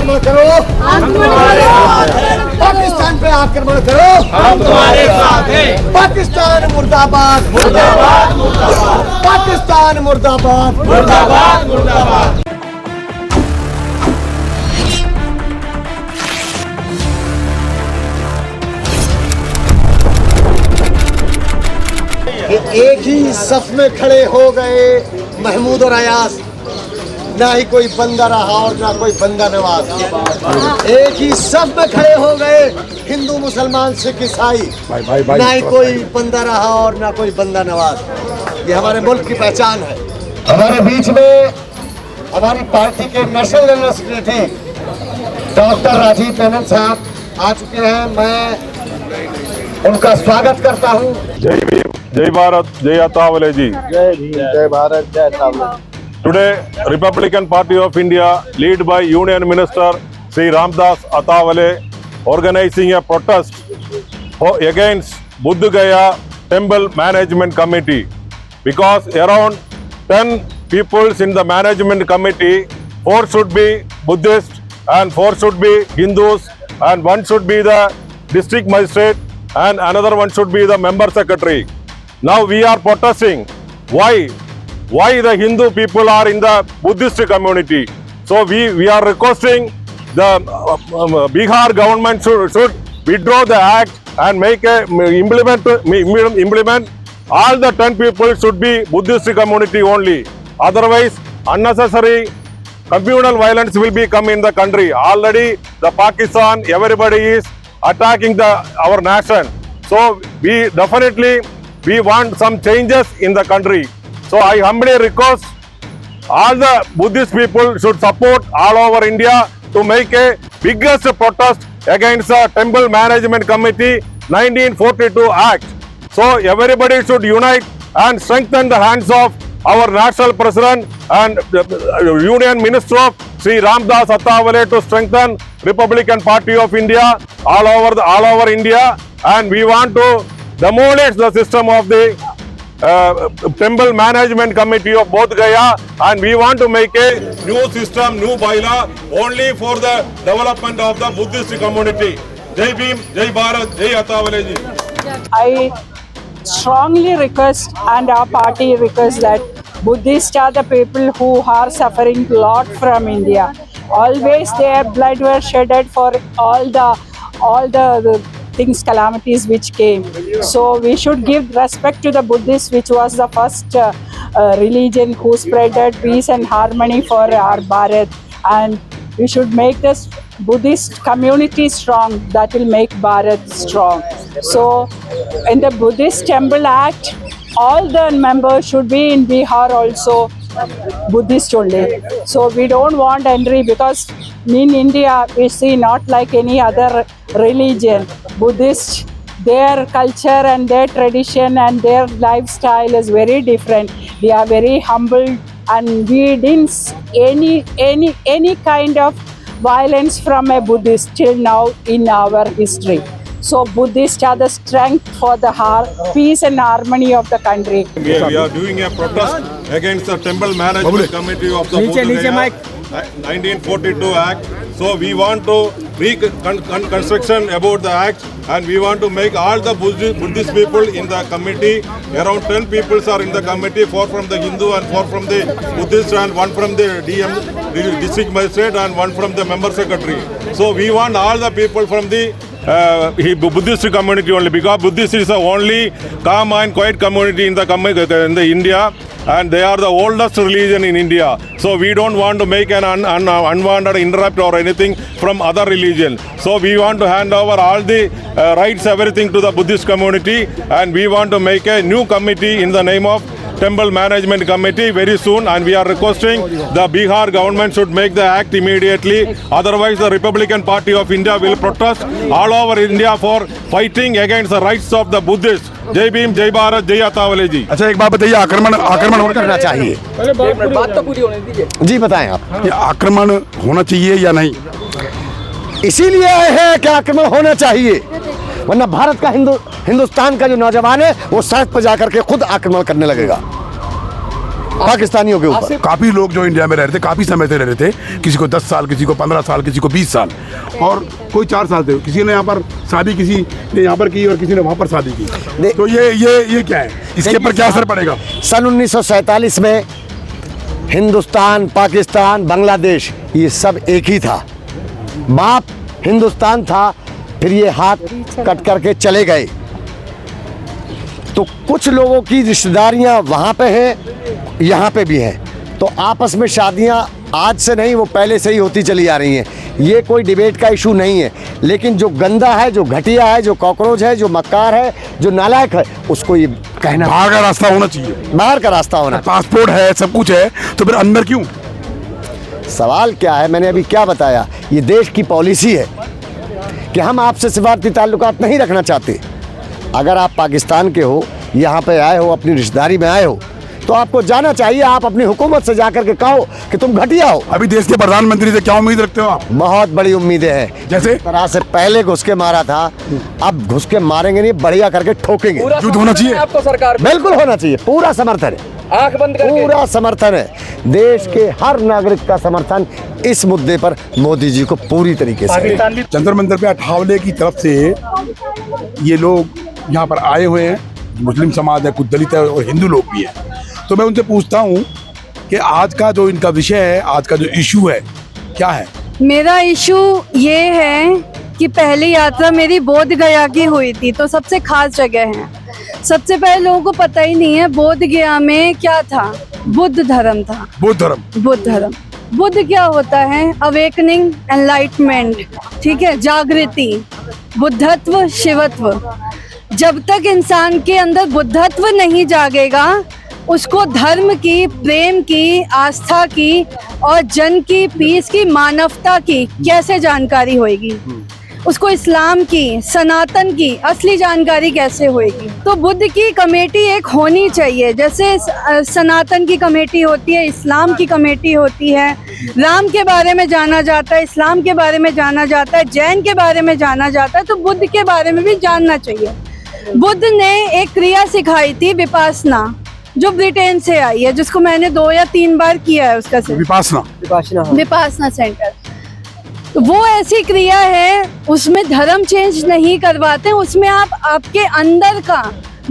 आक्रमण करो, हम तुम्हारे साथ हैं। पाकिस्तान पे आक्रमण करो, हम तुम्हारे साथ हैं। पाकिस्तान मुर्दाबाद, मुर्दाबाद, मुर्दाबाद। पाकिस्तान मुर्दाबाद, मुर्दाबाद, मुर्दाबाद। एक ही सफ में खड़े हो गए महमूद और अयाज, ना ही कोई बंदा रहा और ना कोई बंदा नवाज। एक ही सफ में खड़े हो गए हिंदू मुसलमान सिख ईसाई, ना ही कोई बंदा रहा और ना कोई बंदा नवाज। ये हमारे मुल्क की पहचान है। हमारे बीच में हमारी पार्टी के national general secretary doctor Rajiv Menon साहब आ चुके हैं। मैं उनका स्वागत करता हूँ। जय भीम, जय भारत, जय अतावले जी। जय भीम, जय भारत, जय अतावले। Today, Republican Party of India, led by Union Minister Sri Ramdas Athawale, organizing a protest against Bodh Gaya Temple Management Committee, because around 10 people in the management committee, 4 should be Buddhist and 4 should be Hindus, and 1 should be the district magistrate and another one should be the member secretary. Now we are protesting why the Hindu people are in the Buddhist community. So we are requesting the Bihar government should withdraw the act and make a implement all the 10 people should be Buddhist community only. Otherwise, unnecessary communal violence will be come in the country. Already the Pakistan, everybody is attacking our nation. So we want some changes in the country. So I humbly request all the Buddhist people should support all over India to make a biggest protest against the Temple Management Committee 1942 Act. So everybody should unite and strengthen the hands of our national president and Union Minister of Sri Ramdas Athawale to strengthen Republican Party of India all over India, and we want to demolish the system of the Temple Management Committee of Bodh Gaya, and we want to make a new system, new bylaw only for the development of the Buddhist community. Jai Bhim, Jai Bharat, Jai Athawale ji. I strongly request and our party requests that Buddhists are the people who are suffering a lot from India. Always their blood was shedded for all the things, calamities which came. So we should give respect to the Buddhists, which was the first religion who spreaded peace and harmony for our Bharat, and we should make this Buddhist community strong. That will make Bharat strong. So in the Buddhist Temple Act, all the members should be in Bihar also Buddhist only. So we don't want entry, because in India we see not like any other religion. Buddhists, their culture and their tradition and their lifestyle is very different. They are very humble, and we didn't see any kind of violence from a Buddhist till now in our history. So Buddhists are the strength for the peace and harmony of the country. We are doing a protest against the Temple Management Committee of the Bodh Gaya 1942 Act. So we want to reconstruction about the act, and we want to make all the Buddhist people in the committee. Around 10 people are in the committee, 4 from the Hindu and 4 from the Buddhist, and 1 from the DM, district magistrate, and 1 from the member secretary. So we want all the people from the Buddhist community only, because Buddhist is the only calm and quiet community in the India, and they are the oldest religion in India. So we don't want to make an unwanted interrupt or anything from other religion. So we want to hand over all the rights, everything to the Buddhist community, and we want to make a new committee in the name of Temple Management Committee very soon, and we are requesting the Bihar government should make the act immediately. Otherwise, the Republican Party of India will protest all over India for fighting against the rights of the Buddhists. जय भीम, जय भारत, जय अतावले जी। अच्छा, एक बात बताइए, आक्रमण होना करना चाहिए? बात तो पूरी होने दीजिए जी, बताएं आप। ये आक्रमण होना चाहिए या नहीं? इसीलिए आए हैं कि आक्रमण होना चाहिए, वरना भारत का हिंदुस्तान का जो नौजवान है वो सड़क पर जाकर के खुद आक्रमण करने लगेगा। पाकिस्तानियों के ऊपर। काफी लोग जो इंडिया में रह रहे थे काफी समय से रह रहे थे, किसी को 10 साल, किसी को 15 साल, किसी को 20 साल और कोई 4 साल थे। किसी ने यहाँ पर शादी किसी ने यहाँ पर की और किसी ने वहाँ पर शादी की। तो ये क्या है, इसके ऊपर क्या असर पड़ेगा? सन 1947 में हिंदुस्तान, पाकिस्तान, बांग्लादेश ये सब एक ही था। बाप हिंदुस्तान था, फिर ये हाथ कट करके चले गए। तो कुछ लोगों की रिश्तेदारियां वहाँ पे हैं, यहाँ पे भी हैं। तो आपस में शादियां आज से नहीं, वो पहले से ही होती चली आ रही हैं। ये कोई डिबेट का इशू नहीं है। लेकिन जो गंदा है, जो घटिया है, जो कॉकरोच है, जो मक्कार है, जो नालायक है, उसको ये कहना बाहर का रास्ता होना चाहिए। बाहर का रास्ता होना। पासपोर्ट है, सब कुछ है, तो फिर अंदर क्यों? सवाल क्या है, मैंने अभी क्या बताया, ये देश की पॉलिसी है कि हम आपसे सिफारती ताल्लुकात नहीं रखना चाहते। अगर आप पाकिस्तान के हो, यहाँ पे आए हो, अपनी रिश्तेदारी में आए हो, तो आपको जाना चाहिए। आप अपनी हुकूमत से जाकर के कहो कि तुम घटिया हो। अभी देश के प्रधानमंत्री से क्या उम्मीद रखते हो आप? बहुत बड़ी उम्मीदें हैं। जैसे तरह से पहले घुस के मारा था, अब घुस के मारेंगे नहीं, बढ़िया करके ठोकेंगे। युद्ध होना चाहिए आपको सरकार, बिल्कुल होना चाहिए, पूरा समर्थन है, आंख बंद करके पूरा समर्थन है। देश के हर नागरिक का समर्थन इस मुद्दे पर मोदी जी को पूरी तरीके से है। जंतर मंतर पे अठावले की तरफ से ये लोग यहाँ पर आए हुए हैं। मुस्लिम समाज है, कुछ दलित है और हिंदू लोग भी हैं। तो मैं उनसे पूछता हूँ कि आज का जो इनका विषय है, आज का जो इशू है, क्या है? मेरा इशू ये है कि पहली यात्रा मेरी बोध गया की हुई थी, तो सबसे खास जगह है। सबसे पहले लोगों को पता ही नहीं है बोध गया में क्या था। बुद्ध धर्म था। बौद्ध धर्म। बुद्ध धर्म, बुद्ध क्या होता है? अवेकनिंग, एनलाइटमेंट, ठीक है, जागृति, बुद्धत्व, शिवत्व। जब तक इंसान के अंदर बुद्धत्व नहीं जागेगा, उसको धर्म की, प्रेम की, आस्था की और जन की, पीस की, मानवता की कैसे जानकारी होगी? उसको इस्लाम की, सनातन की असली जानकारी कैसे होगी? तो बुद्ध की कमेटी एक होनी चाहिए, जैसे सनातन की कमेटी होती है, इस्लाम की कमेटी होती है। राम के बारे में जाना जाता है, इस्लाम के बारे में जाना जाता है, जैन के बारे में जाना जाता है, तो बुद्ध के बारे में भी जानना चाहिए। बुद्ध ने एक क्रिया सिखाई थी, विपासना, जो ब्रिटेन से आई है, जिसको मैंने 2 या 3 बार किया है उसका विपासना सेंटर। वो ऐसी क्रिया है, उसमें धर्म चेंज नहीं करवाते, उसमें आप आपके अंदर का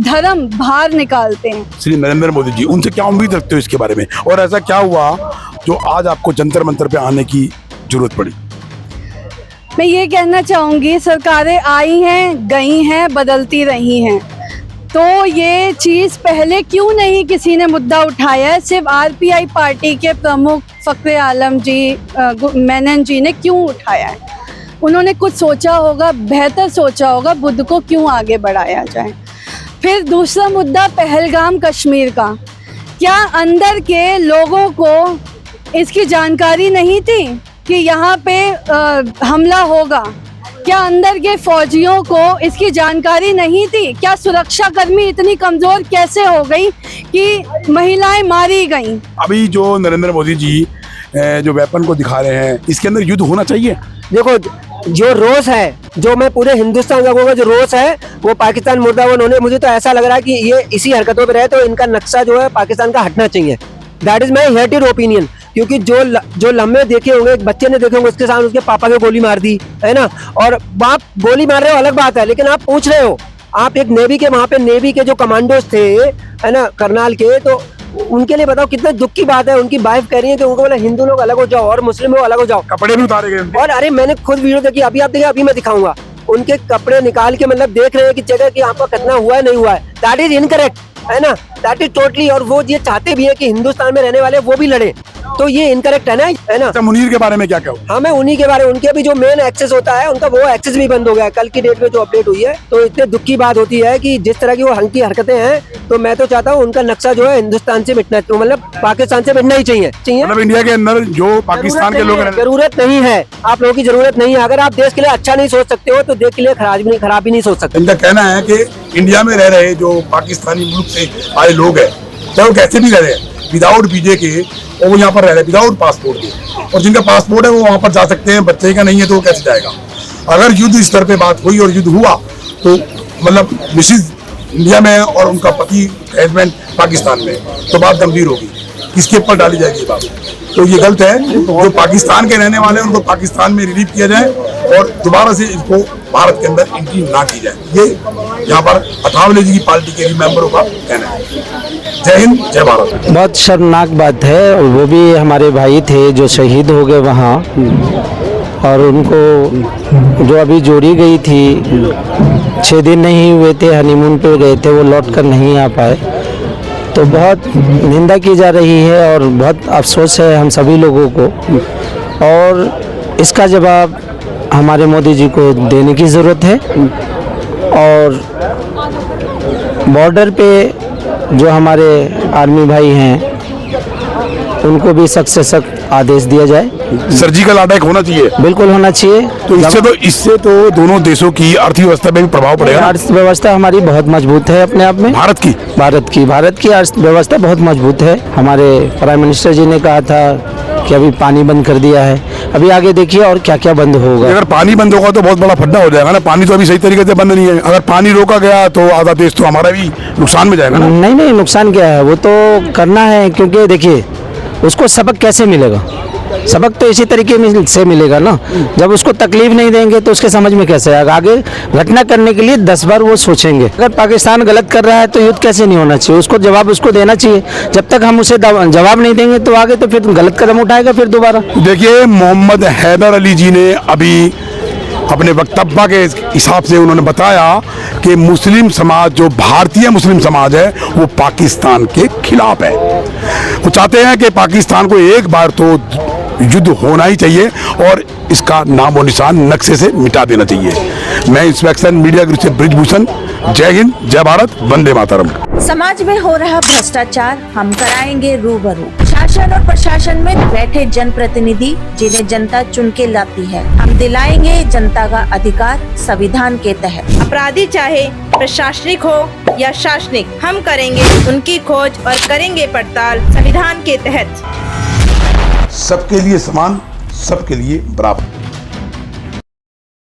धर्म बाहर निकालते हैं। श्री नरेंद्र मोदी जी, उनसे क्या उम्मीद रखते हो इसके बारे में, और ऐसा क्या हुआ जो आज आपको जंतर मंतर पे आने की जरूरत पड़ी? मैं ये कहना चाहूँगी, सरकारें आई हैं, गई हैं, बदलती रही हैं, तो ये चीज़ पहले क्यों नहीं किसी ने मुद्दा उठाया है? सिर्फ आरपीआई पार्टी के प्रमुख फखरे आलम जी, मेनन जी ने क्यों उठाया है? उन्होंने कुछ सोचा होगा, बेहतर सोचा होगा, बुद्ध को क्यों आगे बढ़ाया जाए। फिर दूसरा मुद्दा पहलगाम कश्मीर का, क्या अंदर के लोगों को इसकी जानकारी नहीं थी कि यहाँ पे हमला होगा? क्या अंदर के फौजियों को इसकी जानकारी नहीं थी? क्या सुरक्षा कर्मी इतनी कमजोर कैसे हो गई कि महिलाएं मारी गईं? अभी जो नरेंद्र मोदी जी जो वेपन को दिखा रहे हैं, इसके अंदर युद्ध होना चाहिए। देखो, जो रोष है, जो मैं पूरे हिंदुस्तान लोगों का जो रोष है, वो पाकिस्तान मुर्दाबाद होने, मुझे तो ऐसा लग रहा है कि ये इसी हरकतों पे रहे तो इनका नक्शा जो है पाकिस्तान का हटना चाहिए। That is my hated opinion. क्योंकि जो लम्हे देखे होंगे, एक बच्चे ने देखे होंगे, उसके सामने उसके पापा को गोली मार दी है ना, और बाप गोली मार रहे हो अलग बात है, लेकिन आप पूछ रहे हो, आप एक नेवी के, वहाँ पे नेवी के जो कमांडोज थे है ना, करनाल के, तो उनके लिए बताओ कितने दुख की बात है। उनकी वाइफ कह रही है कि उनको बोला हिंदू लोग अलग हो जाओ और मुस्लिम लोग अलग हो जाओ। कपड़े भी उतारे गए। और अरे मैंने खुद वीडियो देखी, अभी आप देखिए, अभी मैं दिखाऊंगा, उनके कपड़े निकाल के मतलब देख रहे हैं कि जगह कि यहाँ पर कितना हुआ है नहीं हुआ है। दैट इज इनकरेक्ट, है ना, दैट इज टोटली। और वो ये चाहते भी है कि हिंदुस्तान में रहने वाले वो भी लड़े, तो ये इनकरेक्ट है ना। अच्छा, मुनीर के बारे में क्या कहो? हाँ, मैं उन्हीं के बारे में, उनके भी जो मेन एक्सेस होता है उनका, वो एक्सेस भी बंद हो गया है कल की डेट में जो अपडेट हुई है। तो इतने दुख की बात होती है कि जिस तरह की वो हल्की हरकतें हैं, तो मैं तो चाहता हूँ उनका नक्शा जो है हिंदुस्तान से मिटना, मतलब पाकिस्तान से मिटना ही चाहिए। मतलब इंडिया के अंदर जो पाकिस्तान के लोग, जरूरत नहीं है, आप लोगों की जरूरत नहीं है। अगर आप देश के लिए अच्छा नहीं सोच सकते हो तो देश के लिए खराब भी नहीं सोच सकते। इनका कहना है कि इंडिया में रह रहे जो पाकिस्तानी मुल्क से आए लोग हैं, चाहे वो कैसे भी रह रहे हैं, विदाउट वीजे के, और वो यहाँ पर रह रहे हैं विदाउट पासपोर्ट के, और जिनका पासपोर्ट है वो वहाँ पर जा सकते हैं, बच्चे का नहीं है तो वो कैसे जाएगा? अगर युद्ध स्तर पे बात हुई और युद्ध हुआ तो मतलब मिसेज इंडिया में और उनका पति हस्बैंड पाकिस्तान में, तो बात गंभीर होगी। किसके ऊपर डाली जाएगी ये बात? तो ये गलत है। जो पाकिस्तान के रहने वाले हैं उनको पाकिस्तान में रिलीव किया जाए और दोबारा से इनको भारत के अंदर एंट्री ना की जाए। ये यहाँ पर अठावले जी की पार्टी के मेंबरों का कहना है। जय हिंद, जय भारत। बहुत शर्मनाक बात है। वो भी हमारे भाई थे जो शहीद हो गए वहाँ, और उनको जो अभी जोड़ी गई थी 6 दिन नहीं हुए थे, हनीमून पे गए थे, वो लौट कर नहीं आ पाए। तो बहुत निंदा की जा रही है और बहुत अफसोस है हम सभी लोगों को, और इसका जवाब हमारे मोदी जी को देने की ज़रूरत है। और बॉर्डर पे जो हमारे आर्मी भाई हैं उनको भी सख्त से सख्त आदेश दिया जाए। सर्जिकल अटैक होना चाहिए, बिल्कुल होना चाहिए। तो इससे तो दोनों देशों की अर्थव्यवस्था में भी प्रभाव पड़ेगा। अर्थव्यवस्था हमारी बहुत मजबूत है अपने आप में। भारत की अर्थव्यवस्था बहुत मजबूत है। हमारे प्राइम मिनिस्टर जी ने कहा था कि अभी पानी बंद कर दिया है, अभी आगे देखिए और क्या क्या बंद होगा। अगर पानी बंद होगा तो बहुत बड़ा फड्डा हो जाएगा ना। पानी तो अभी सही तरीके से बंद नहीं है। अगर पानी रोका गया तो आधा देश तो हमारा भी नुकसान में जाएगा ना। नहीं, नुकसान क्या है, वो तो करना है, क्योंकि देखिए उसको सबक कैसे मिलेगा? सबक तो इसी तरीके से मिलेगा ना, जब उसको तकलीफ नहीं देंगे तो उसके समझ में कैसे आएगा। आगे घटना करने के लिए 10 बार वो सोचेंगे। अगर पाकिस्तान गलत कर रहा है तो युद्ध कैसे नहीं होना चाहिए, उसको जवाब उसको देना चाहिए। जब तक हम उसे जवाब नहीं देंगे तो आगे तो फिर गलत कदम उठाएगा फिर दोबारा। देखिए, मोहम्मद हैदर अली जी ने अभी अपने वक्तव्य के हिसाब से उन्होंने बताया कि मुस्लिम समाज, जो भारतीय मुस्लिम समाज है, वो पाकिस्तान के खिलाफ है। वो चाहते हैं कि पाकिस्तान को एक बार तो युद्ध होना ही चाहिए और इसका नामो निशान नक्शे से मिटा देना चाहिए। मैं इंस्पेक्शन मीडिया ग्रुप से ब्रिजभूषण। जय हिंद, जय भारत, वंदे मातरम। समाज में हो रहा भ्रष्टाचार हम कराएंगे रूबरू। शासन और प्रशासन में बैठे जनप्रतिनिधि जिन्हें जनता चुन के लाती है, हम दिलाएंगे जनता का अधिकार संविधान के तहत। अपराधी चाहे प्रशासनिक हो या शासनिक, हम करेंगे उनकी खोज और करेंगे पड़ताल संविधान के तहत। सबके लिए समान, सबके लिए बराबर।